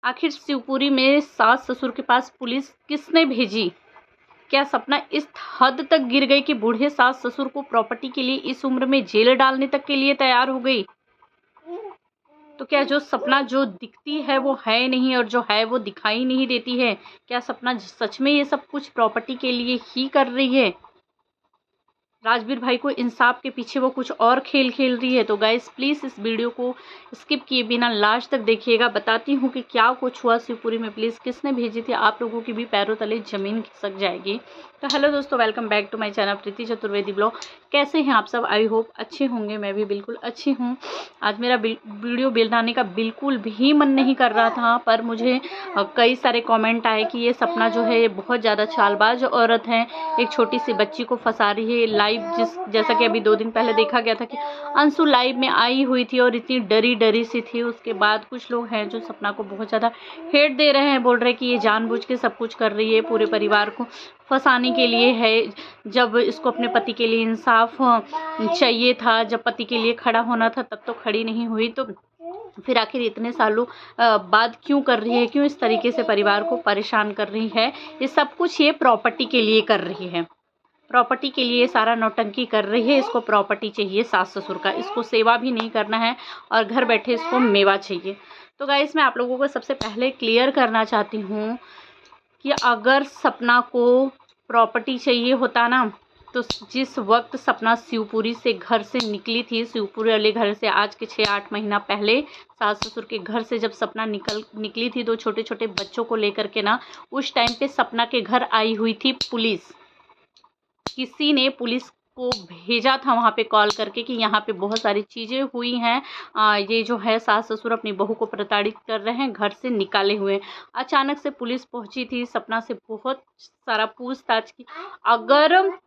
आखिर शिवपुरी में सास ससुर के पास पुलिस किसने भेजी? क्या सपना इस हद तक गिर गई कि बूढ़े सास ससुर को प्रॉपर्टी के लिए इस उम्र में जेल डालने तक के लिए तैयार हो गई? तो क्या जो सपना जो दिखती है वो है नहीं और जो है वो दिखाई नहीं देती है? क्या सपना सच में ये सब कुछ प्रॉपर्टी के लिए ही कर रही है? राजवीर भाई को इंसाफ के पीछे वो कुछ और खेल खेल रही है। तो गाइस प्लीज़ इस वीडियो को स्किप किए बिना लास्ट तक देखिएगा। बताती हूँ कि क्या कुछ हुआ शिवपुरी में, प्लीज़ किसने भेजी थी, आप लोगों की भी पैरों तले ज़मीन खिसक जाएगी। तो हेलो दोस्तों, welcome back to my channel Preeti Chaturvedi blog. कैसे हैं आप सब? आई होप अच्छे होंगे। मैं भी बिल्कुल अच्छी हूँ। आज मेरा वीडियो बनाने का बिल्कुल भी मन नहीं कर रहा था, पर मुझे कई सारे कॉमेंट आए कि ये सपना जो है ये बहुत ज़्यादा चालबाज औरत है, एक छोटी सी बच्ची को फंसा रही है। लाइव जैसा कि अभी 2 दिन पहले देखा गया था कि अंशु लाइव में आई हुई थी और इतनी डरी डरी सी थी। उसके बाद कुछ लोग हैं जो सपना को बहुत ज़्यादा हेट दे रहे हैं, बोल रहे हैं कि ये जानबूझ के सब कुछ कर रही है, पूरे परिवार को फंसाने के लिए है। जब इसको अपने पति के लिए इंसाफ चाहिए था, जब पति के लिए खड़ा होना था, तब तो खड़ी नहीं हुई। तो फिर आखिर इतने सालों बाद क्यों कर रही है, क्यों इस तरीके से परिवार को परेशान कर रही है? ये सब कुछ ये प्रॉपर्टी के लिए कर रही है। प्रॉपर्टी के लिए सारा नौटंकी कर रही है। इसको प्रॉपर्टी चाहिए सास ससुर का, इसको सेवा भी नहीं करना है और घर बैठे इसको मेवा चाहिए। तो गाइस मैं आप लोगों को सबसे पहले क्लियर करना चाहती हूँ कि अगर सपना को प्रॉपर्टी चाहिए होता ना, तो जिस वक्त सपना शिवपुरी से घर से निकली थी, शिवपुरी वाले घर से आज के 6-8 महीना पहले सास ससुर के घर से जब सपना निकली थी 2 छोटे छोटे बच्चों को लेकर के ना, उस टाइम पे सपना के घर आई हुई थी पुलिस। किसी ने पुलिस को भेजा था वहाँ पे कॉल करके कि यहाँ पे बहुत सारी चीज़ें हुई हैं, ये जो है सास ससुर अपनी बहू को प्रताड़ित कर रहे हैं, घर से निकाले हुए। अचानक से पुलिस पहुंची थी, सपना से बहुत सारा पूछताछ की। अगर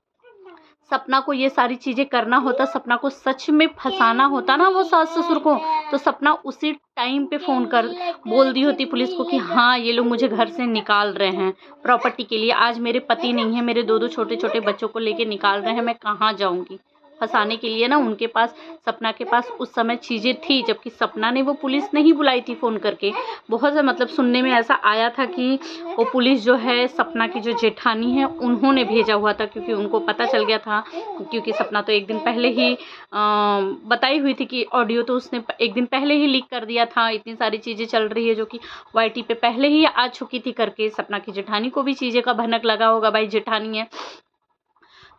सपना को ये सारी चीज़ें करना होता, सपना को सच में फंसाना होता ना वो सास ससुर को, तो सपना उसी टाइम पे फ़ोन कर बोल दी होती पुलिस को कि हाँ ये लोग मुझे घर से निकाल रहे हैं प्रॉपर्टी के लिए। आज मेरे पति नहीं है, मेरे 2-2 छोटे छोटे बच्चों को लेके निकाल रहे हैं, मैं कहाँ जाऊँगी? फंसाने के लिए ना उनके पास, सपना के पास उस समय चीज़ें थी, जबकि सपना ने वो पुलिस नहीं बुलाई थी फ़ोन करके। बहुत से मतलब सुनने में ऐसा आया था कि वो पुलिस जो है सपना की जो जेठानी है उन्होंने भेजा हुआ था, क्योंकि उनको पता चल गया था। क्योंकि सपना तो एक दिन पहले ही बताई हुई थी कि ऑडियो तो उसने एक दिन पहले ही लीक कर दिया था। इतनी सारी चीज़ें चल रही है जो कि वाईटी पे पहले ही आ चुकी थी करके। सपना की जेठानी को भी चीज़ें का भनक लगा होगा, भाई जेठानी है।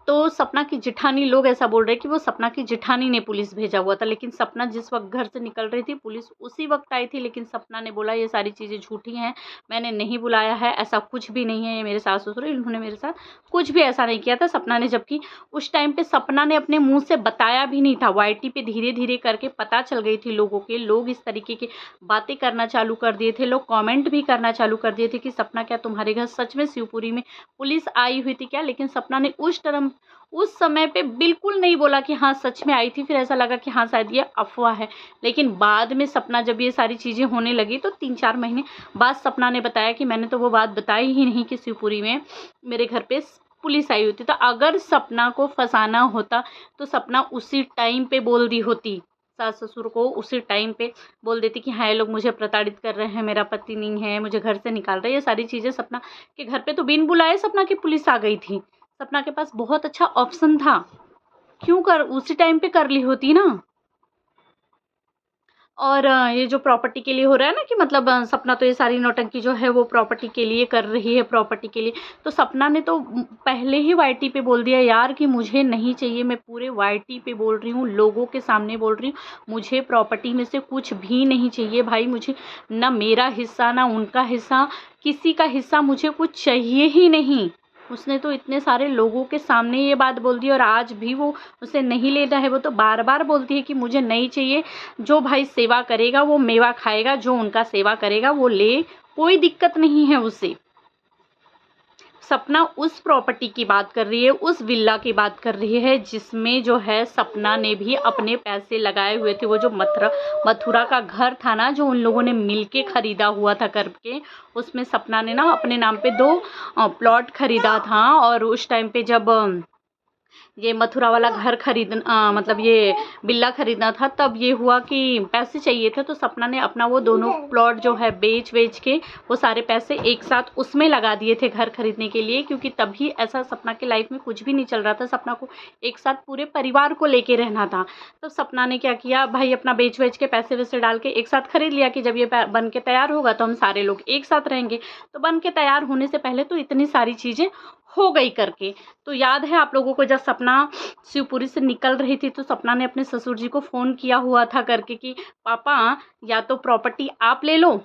तो सपना की जेठानी, लोग ऐसा बोल रहे हैं कि वो सपना की जेठानी ने पुलिस भेजा हुआ था, लेकिन सपना जिस वक्त घर से निकल रही थी पुलिस उसी वक्त आई थी। लेकिन सपना ने बोला ये सारी चीज़ें झूठी हैं, मैंने नहीं बुलाया है, ऐसा कुछ भी नहीं है, ये मेरे सास ससुर इन्होंने मेरे साथ कुछ भी ऐसा नहीं किया था सपना ने। जबकि उस टाइम पे सपना ने अपने मुंह से बताया भी नहीं था, वाईटी पे धीरे धीरे करके पता चल गई थी लोगों के, लोग इस तरीके की बातें करना चालू कर दिए थे, लोग कॉमेंट भी करना चालू कर दिए थे कि सपना क्या तुम्हारे घर सच में शिवपुरी में पुलिस आई हुई थी क्या? लेकिन सपना ने उस समय पे बिल्कुल नहीं बोला कि हाँ सच में आई थी। फिर ऐसा लगा कि हाँ शायद ये अफ़वाह है। लेकिन बाद में सपना जब ये सारी चीज़ें होने लगी तो 3-4 महीने बाद सपना ने बताया कि मैंने तो वो बात बताई ही नहीं कि शिवपुरी में मेरे घर पे पुलिस आई होती। तो अगर सपना को फंसाना होता तो सपना उसी टाइम पे बोल दी होती, सास ससुर को उसी टाइम पे बोल देती कि हाँ ये लोग मुझे प्रताड़ित कर रहे हैं, मेरा पति नहीं है, मुझे घर से निकाल रहे हैं। ये सारी चीज़ें सपना के घर पे तो बिन बुलाए सपना की पुलिस आ गई थी। सपना के पास बहुत अच्छा ऑप्शन था, क्यों कर उसी टाइम पे कर ली होती ना। और ये जो प्रॉपर्टी के लिए हो रहा है ना कि मतलब सपना तो ये सारी नौटंकी जो है वो प्रॉपर्टी के लिए कर रही है, प्रॉपर्टी के लिए। तो सपना ने तो पहले ही वाईटी पे बोल दिया यार कि मुझे नहीं चाहिए, मैं पूरे वाईटी पे बोल रही हूँ, लोगों के सामने बोल रही हूँ, मुझे प्रॉपर्टी में से कुछ भी नहीं चाहिए भाई। मुझे ना मेरा हिस्सा ना उनका हिस्सा, किसी का हिस्सा मुझे कुछ चाहिए ही नहीं। उसने तो इतने सारे लोगों के सामने ये बात बोल दी और आज भी वो उसे नहीं लेना है। वो तो बार बार बोलती है कि मुझे नहीं चाहिए, जो भाई सेवा करेगा वो मेवा खाएगा, जो उनका सेवा करेगा वो ले, कोई दिक्कत नहीं है उसे। सपना उस प्रॉपर्टी की बात कर रही है, उस विला की बात कर रही है जिसमें जो है सपना ने भी अपने पैसे लगाए हुए थे। वो जो मथुरा का घर था ना, जो उन लोगों ने मिलके खरीदा हुआ था करके, उसमें सपना ने ना अपने नाम पे 2 प्लॉट खरीदा था। और उस टाइम पे जब ये मथुरा वाला घर मतलब ये बिल्ला खरीदना था, तब ये हुआ कि पैसे चाहिए थे, तो सपना ने अपना वो दोनों प्लॉट जो है बेच के वो सारे पैसे एक साथ उसमें लगा दिए थे घर खरीदने के लिए, क्योंकि तभी ऐसा सपना की लाइफ में कुछ भी नहीं चल रहा था, सपना को एक साथ पूरे परिवार को लेके रहना था। तो सपना ने क्या किया भाई, अपना बेच के पैसे वैसे डाल के एक साथ खरीद लिया कि जब ये बन के तैयार होगा तो हम सारे लोग एक साथ रहेंगे। तो बन के तैयार होने से पहले तो इतनी सारी चीज़ें हो गई करके। तो याद है आप लोगों को, जब सपना शिवपुरी से निकल रही थी तो सपना ने अपने ससुर जी को फ़ोन किया हुआ था करके कि पापा या तो प्रॉपर्टी आप ले लो,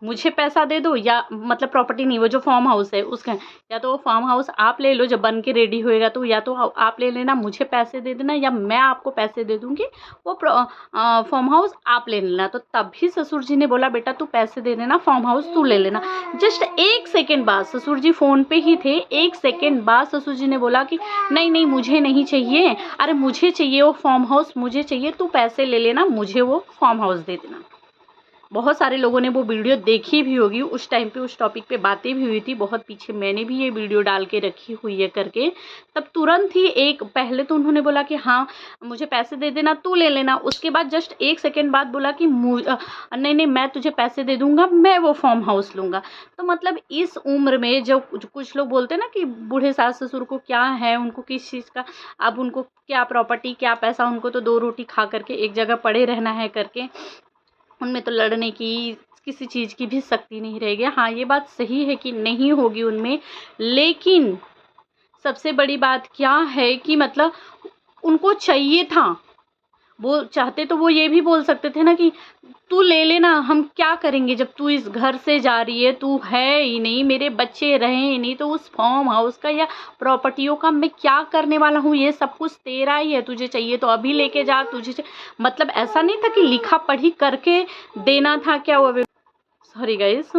मुझे पैसा दे दो, या मतलब प्रॉपर्टी नहीं, वो जो फार्म हाउस है उसका, या तो वो फार्म हाउस आप ले लो जब बन के रेडी होएगा, तो या तो आप ले लेना, मुझे पैसे दे देना, या मैं आपको पैसे दे दूँगी, वो फार्म हाउस आप ले लेना। तो तभी ससुर जी ने बोला बेटा तू पैसे दे देना, फार्म हाउस तू ले लेना। जस्ट 1 सेकेंड बाद, ससुर जी फ़ोन पे ही थे, 1 सेकेंड बाद ससुर जी ने बोला कि नहीं नहीं मुझे नहीं चाहिए, अरे मुझे चाहिए वो फार्म हाउस, मुझे चाहिए, तू पैसे ले लेना, मुझे वो फार्म हाउस दे देना। बहुत सारे लोगों ने वो वीडियो देखी भी होगी, उस टाइम पे उस टॉपिक पे बातें भी हुई थी, बहुत पीछे मैंने भी ये वीडियो डाल के रखी हुई है करके। तब तुरंत ही एक पहले तो उन्होंने बोला कि हाँ मुझे पैसे दे देना, तू ले लेना, उसके बाद जस्ट 1 सेकेंड बाद बोला कि नहीं नहीं मैं तुझे पैसे दे दूंगा, मैं वो फार्म हाउस लूँगा। तो मतलब इस उम्र में जो कुछ लोग बोलते हैं ना कि बूढ़े सास ससुर को क्या है, उनको किस चीज़ का, अब उनको क्या प्रॉपर्टी क्या पैसा, उनको तो 2 रोटी खा करके एक जगह पड़े रहना है करके, उनमें तो लड़ने की किसी चीज़ की भी शक्ति नहीं रहेगी। हाँ ये बात सही है कि नहीं होगी उनमें, लेकिन सबसे बड़ी बात क्या है कि मतलब उनको चाहिए था, वो चाहते तो वो ये भी बोल सकते थे ना कि तू ले लेना, हम क्या करेंगे जब तू इस घर से जा रही है, तू है ही नहीं, मेरे बच्चे रहे ही नहीं, तो उस फार्म हाउस का या प्रॉपर्टियों का मैं क्या करने वाला हूँ, ये सब कुछ तेरा ही है, तुझे चाहिए तो अभी लेके जा, मतलब ऐसा नहीं था कि लिखा पढ़ी करके देना था क्या वो, सॉरी गाइस,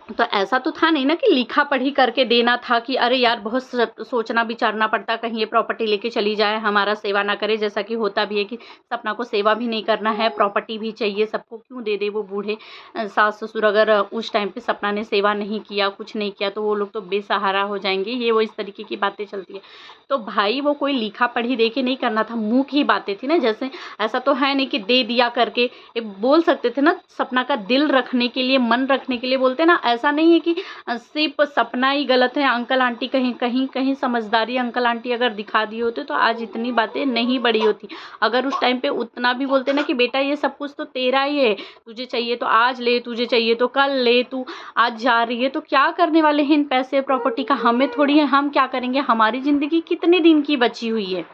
तो ऐसा तो था नहीं ना कि लिखा पढ़ी करके देना था कि अरे यार बहुत सोचना विचारना पड़ता, कहीं ये प्रॉपर्टी लेके चली जाए, हमारा सेवा ना करे, जैसा कि होता भी है कि सपना को सेवा भी नहीं करना है, प्रॉपर्टी भी चाहिए, सबको क्यों दे दे वो बूढ़े सास ससुर। अगर उस टाइम पे सपना ने सेवा नहीं किया, कुछ नहीं किया, तो वो लोग तो बेसहारा हो जाएंगे, ये वो इस तरीके की बातें चलती है। तो भाई वो कोई लिखा पढ़ी दे के नहीं करना था, मुँह की बातें थी ना, जैसे ऐसा तो है नहीं कि दे दिया करके बोल सकते थे ना, सपना का दिल रखने के लिए, मन रखने के लिए बोलते ना, ऐसा नहीं है कि सिर्फ सपना ही गलत है। अंकल आंटी कहीं समझदारी अंकल आंटी अगर दिखा दिए होते तो आज इतनी बातें नहीं बढ़ी होती। अगर उस टाइम पे उतना भी बोलते ना कि बेटा ये सब कुछ तो तेरा ही है, तुझे चाहिए तो आज ले, तुझे चाहिए तो कल ले, तू आज जा रही है तो क्या करने वाले हैं इन पैसे प्रॉपर्टी का, हमें थोड़ी है, हम क्या करेंगे, हमारी ज़िंदगी कितने दिन की बची हुई है,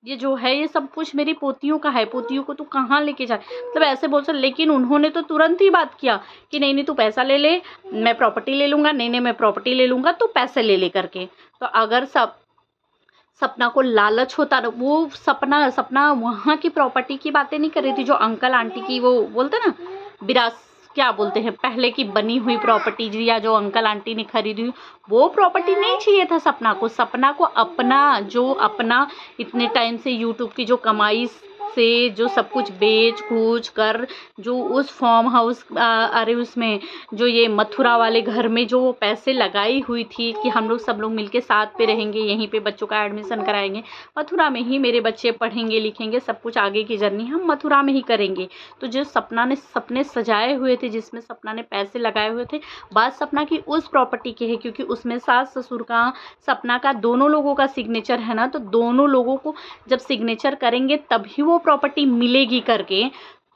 ये जो है ये सब कुछ मेरी पोतियों का है, पोतियों को तू कहाँ लेके जाए, मतलब ऐसे बोल सकते। लेकिन उन्होंने तो तुरंत ही बात किया कि नहीं नहीं तू पैसा ले ले, मैं प्रॉपर्टी ले लूँगा, नहीं नहीं मैं प्रॉपर्टी ले लूँगा, तू पैसे ले करके। तो अगर सपना को लालच होता, वो सपना वहाँ की प्रॉपर्टी की बातें नहीं कर रही थी, जो अंकल आंटी की वो बोलते ना विरासत, क्या बोलते हैं, पहले की बनी हुई प्रॉपर्टी या जो अंकल आंटी ने खरीदी हुई, वो प्रॉपर्टी नहीं चाहिए था सपना को। सपना को अपना इतने टाइम से यूट्यूब की जो कमाई से जो सब कुछ बेच कूच कर, जो उस फार्म हाउस अरे उसमें जो ये मथुरा वाले घर में जो वो पैसे लगाई हुई थी कि हम लोग सब लोग मिलके साथ पे रहेंगे, यहीं पे बच्चों का एडमिशन कराएंगे, मथुरा में ही मेरे बच्चे पढ़ेंगे लिखेंगे, सब कुछ आगे की जर्नी हम मथुरा में ही करेंगे। तो जो सपने सजाए हुए थे, जिसमें सपना ने पैसे लगाए हुए थे, बात सपना की उस प्रॉपर्टी की है, क्योंकि उसमें सास ससुर का, सपना का, दोनों लोगों का सिग्नेचर है ना, तो दोनों लोगों को जब सिग्नेचर करेंगे तभी वो प्रॉपर्टी मिलेगी करके।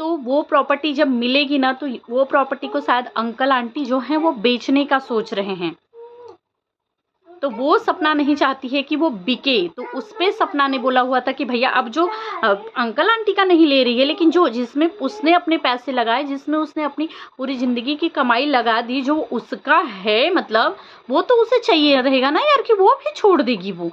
तो वो प्रॉपर्टी जब मिलेगी ना, तो वो प्रॉपर्टी को शायद अंकल आंटी जो हैं वो बेचने का सोच रहे हैं, तो वो सपना नहीं चाहती है कि वो बिके। तो उस पे सपना ने बोला हुआ था कि भैया अब जो अंकल आंटी का नहीं ले रही है, लेकिन जो जिसमें उसने अपने पैसे लगाए, जिसमें उसने अपनी पूरी ज़िंदगी की कमाई लगा दी, जो उसका है, मतलब वो तो उसे चाहिए रहेगा ना यार कि वो भी छोड़ देगी वो।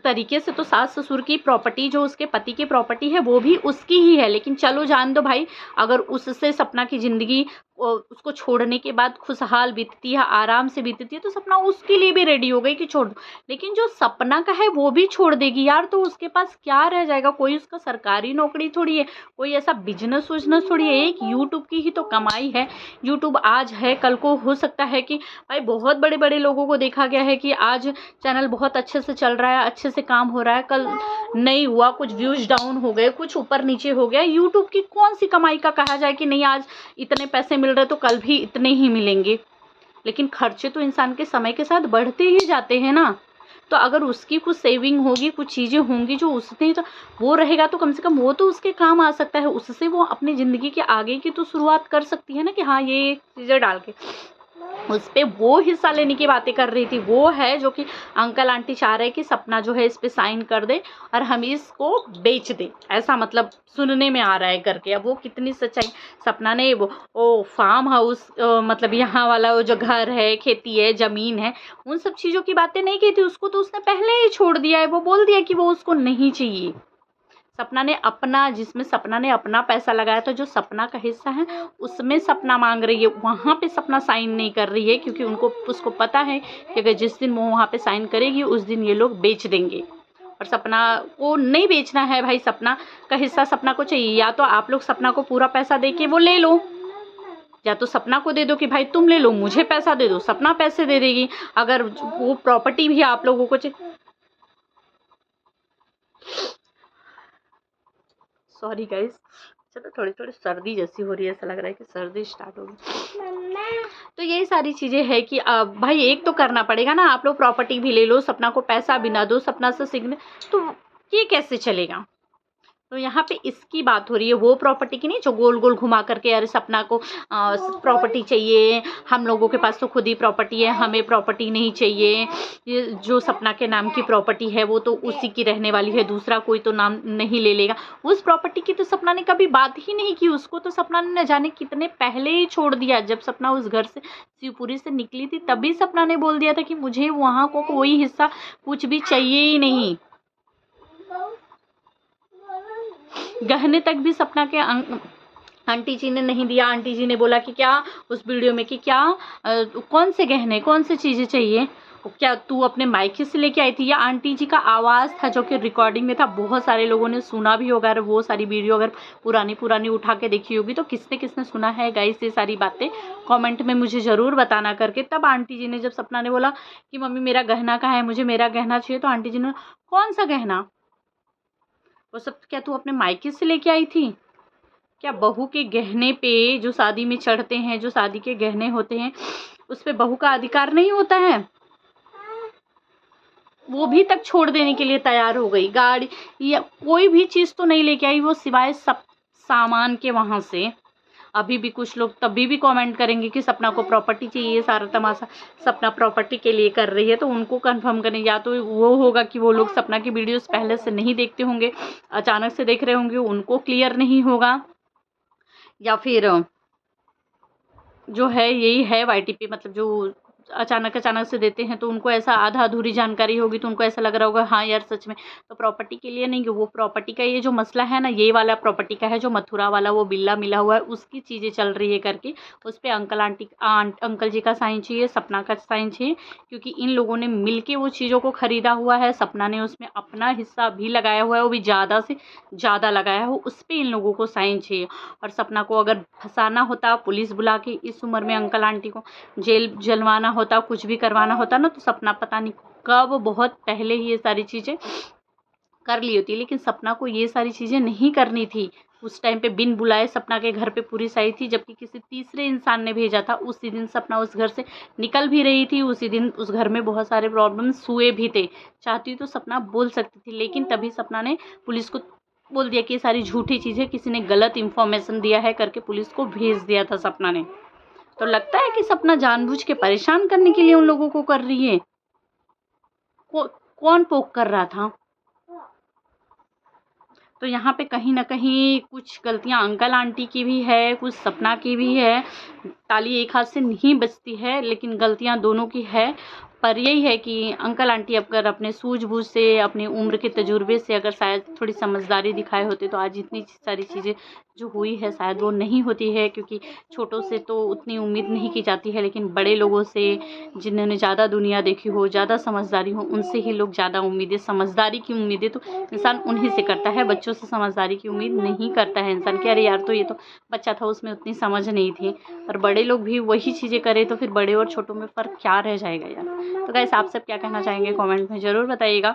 तरीके से तो सास ससुर की प्रॉपर्टी, जो उसके पति की प्रॉपर्टी है, वो भी उसकी ही है। लेकिन चलो जान दो भाई, अगर उससे सपना की ज़िंदगी उसको छोड़ने के बाद खुशहाल बीतती है, आराम से बीतती है, तो सपना उसके लिए भी रेडी हो गई कि छोड़ दो। लेकिन जो सपना का है वो भी छोड़ देगी यार, तो उसके पास क्या रह जाएगा? कोई उसका सरकारी नौकरी थोड़ी है, कोई ऐसा बिजनेस विजनेस थोड़ी है। एक यूट्यूब की ही तो कमाई है। यूट्यूब आज है, कल को हो सकता है कि भाई बहुत बड़े बड़े लोगों को देखा गया है कि आज चैनल बहुत अच्छे से चल रहा है, अच्छे से काम हो रहा है, कल नहीं हुआ, कुछ व्यूज डाउन हो गए, कुछ ऊपर नीचे हो गया। यूट्यूब की कौन सी कमाई का कहा जाए कि नहीं आज इतने पैसे मिल रहे तो कल भी इतने ही मिलेंगे। लेकिन खर्चे तो इंसान के समय के साथ बढ़ते ही जाते हैं ना। तो अगर उसकी कुछ सेविंग होगी, कुछ चीज़ें होंगी जो उसने, तो वो रहेगा तो कम से कम वो तो उसके काम आ सकता है। उससे वो अपनी ज़िंदगी के आगे की तो शुरुआत कर सकती है ना कि हाँ ये चीज़ें डाल के। उस पे वो हिस्सा लेने की बातें कर रही थी। वो है जो कि अंकल आंटी चाह रहे कि सपना जो है इस पे साइन कर दे और हम इसको बेच दें, ऐसा मतलब सुनने में आ रहा है करके। अब वो कितनी सच्चाई, सपना ने वो फार्म हाउस मतलब यहाँ वाला वो जो घर है, खेती है, ज़मीन है, उन सब चीज़ों की बातें नहीं की थी। उसको तो उसने पहले ही छोड़ दिया है। वो बोल दिया कि वो उसको नहीं चाहिए। सपना ने अपना, जिसमें सपना ने अपना पैसा लगाया था, जो सपना का हिस्सा है उसमें सपना मांग रही है, वहाँ पे सपना साइन नहीं कर रही है, क्योंकि उसको पता है कि अगर जिस दिन वो वहाँ पे साइन करेगी उस दिन ये लोग बेच देंगे। और सपना को नहीं बेचना है भाई, सपना का हिस्सा सपना को चाहिए। या तो आप लोग सपना को पूरा पैसा दे के वो ले लो, या तो सपना को दे दो कि भाई तुम ले लो, मुझे पैसा दे दो, सपना पैसे दे देगी। अगर वो प्रॉपर्टी भी आप लोगों को सॉरी गाइस, चलो थोड़ी थोड़ी सर्दी जैसी हो रही है, ऐसा लग रहा है कि सर्दी स्टार्ट होगी। तो यही सारी चीज़ें है कि भाई एक तो करना पड़ेगा ना। आप लोग प्रॉपर्टी भी ले लो, सपना को पैसा भी ना दो, सपना से सिग्न, तो ये कैसे चलेगा? तो यहाँ पे इसकी बात हो रही है, वो प्रॉपर्टी की नहीं जो गोल गोल घुमा करके अरे सपना को प्रॉपर्टी चाहिए, हम लोगों के पास तो खुद ही प्रॉपर्टी है, हमें प्रॉपर्टी नहीं चाहिए। ये जो सपना के नाम की प्रॉपर्टी है वो तो उसी की रहने वाली है, दूसरा कोई तो नाम नहीं ले लेगा। उस प्रॉपर्टी की तो सपना ने कभी बात ही नहीं की। उसको तो सपना ने न जाने कितने पहले ही छोड़ दिया। जब सपना उस घर से, शिवपुरी से निकली थी, तभी सपना ने बोल दिया था कि मुझे वहाँ को कोई हिस्सा कुछ भी चाहिए ही नहीं। गहने तक भी सपना के आंटी जी ने नहीं दिया। आंटी जी ने बोला कि क्या उस वीडियो में कि क्या कौन से गहने, कौन से चीज़ें चाहिए, क्या तू अपने मायके से लेके आई थी? या आंटी जी का आवाज़ था जो कि रिकॉर्डिंग में था, बहुत सारे लोगों ने सुना भी होगा। वो सारी वीडियो अगर पुरानी उठा के देखी होगी तो किसने किसने सुना है गाइस ये सारी बातें कमेंट में मुझे ज़रूर बताना करके। तब आंटी जी ने, जब सपना ने बोला कि मम्मी मेरा गहना कहाँ है, मुझे मेरा गहना चाहिए, तो आंटी जी ने, कौन सा गहना, वो सब क्या तू अपने मायके से लेके आई थी? क्या बहू के गहने पे जो शादी में चढ़ते हैं, जो शादी के गहने होते हैं, उस पे बहू का अधिकार नहीं होता है? वो भी तक छोड़ देने के लिए तैयार हो गई। गाड़ी या कोई भी चीज़ तो नहीं लेके आई वो, सिवाय सब सामान के वहाँ से। अभी भी कुछ लोग तभी भी कमेंट करेंगे कि सपना को प्रॉपर्टी चाहिए, सारा तमाशा सपना प्रॉपर्टी के लिए कर रही है। तो उनको कंफर्म करें, या तो वो होगा कि वो लोग सपना की वीडियोस पहले से नहीं देखते होंगे, अचानक से देख रहे होंगे, उनको क्लियर नहीं होगा, या फिर जो है यही है वाईटीपी, मतलब जो अचानक से देते हैं तो उनको ऐसा आधा अधूरी जानकारी होगी, तो उनको ऐसा लग रहा होगा हाँ यार सच में तो प्रॉपर्टी के लिए नहीं, वो प्रॉपर्टी का ये जो मसला है ना, ये वाला प्रॉपर्टी का है, जो मथुरा वाला वो बिल्ला मिला हुआ है उसकी चीज़ें चल रही है करके। उस पर अंकल जी का साइन चाहिए, सपना का साइन चाहिए, क्योंकि इन लोगों ने मिल के वो चीज़ों को ख़रीदा हुआ है। सपना ने उसमें अपना हिस्सा भी लगाया हुआ है, वो भी ज़्यादा से ज़्यादा लगाया हो, उस पर इन लोगों को साइन चाहिए। और सपना को अगर फंसाना होता, पुलिस बुला के इस उम्र में अंकल आंटी को जेल जलवाना होता, कुछ भी करवाना होता ना, तो सपना पता नहीं कब बहुत पहले ही ये सारी चीज़ें कर ली होती। लेकिन सपना को ये सारी चीज़ें नहीं करनी थी। उस टाइम पे बिन बुलाए सपना के घर पे पुलिस आई थी, जबकि किसी तीसरे इंसान ने भेजा था। उसी दिन सपना उस घर से निकल भी रही थी, उसी दिन उस घर में बहुत सारे प्रॉब्लम्स हुए भी थे। चाहती तो सपना बोल सकती थी, लेकिन तभी सपना ने पुलिस को बोल दिया कि ये सारी झूठी चीज़ें, किसी ने गलत इन्फॉर्मेशन दिया है करके पुलिस को भेज दिया था सपना ने। तो लगता है कि सपना जानबूझ के परेशान करने के लिए उन लोगों को कर रही है। कौन पोक कर रहा था? तो यहाँ पे कहीं ना कहीं कुछ गलतियाँ अंकल आंटी की भी है, कुछ सपना की भी है। ताली एक हाथ से नहीं बजती है, लेकिन गलतियाँ दोनों की है। पर यही है कि अंकल आंटी अगर अपने सूझबूझ से, अपनी उम्र के तजुर्बे से अगर शायद थोड़ी समझदारी दिखाए होते तो आज इतनी सारी चीज़ें जो हुई है शायद वो नहीं होती है, क्योंकि छोटों से तो उतनी उम्मीद नहीं की जाती है, लेकिन बड़े लोगों से, जिन्होंने ज़्यादा दुनिया देखी हो, ज़्यादा समझदारी हो, उनसे ही लोग ज़्यादा उम्मीदें, समझदारी की उम्मीदें तो इंसान उन्हीं से करता है। बच्चों से समझदारी की उम्मीद नहीं करता है इंसान कि अरे यार तो ये तो बच्चा था, उसमें उतनी समझ नहीं थी। और बड़े लोग भी वही चीज़ें करें तो फिर बड़े और छोटों में फ़र्क क्या रह जाएगा यार। तो गाइस आप सब क्या कहना चाहेंगे कमेंट में ज़रूर बताइएगा।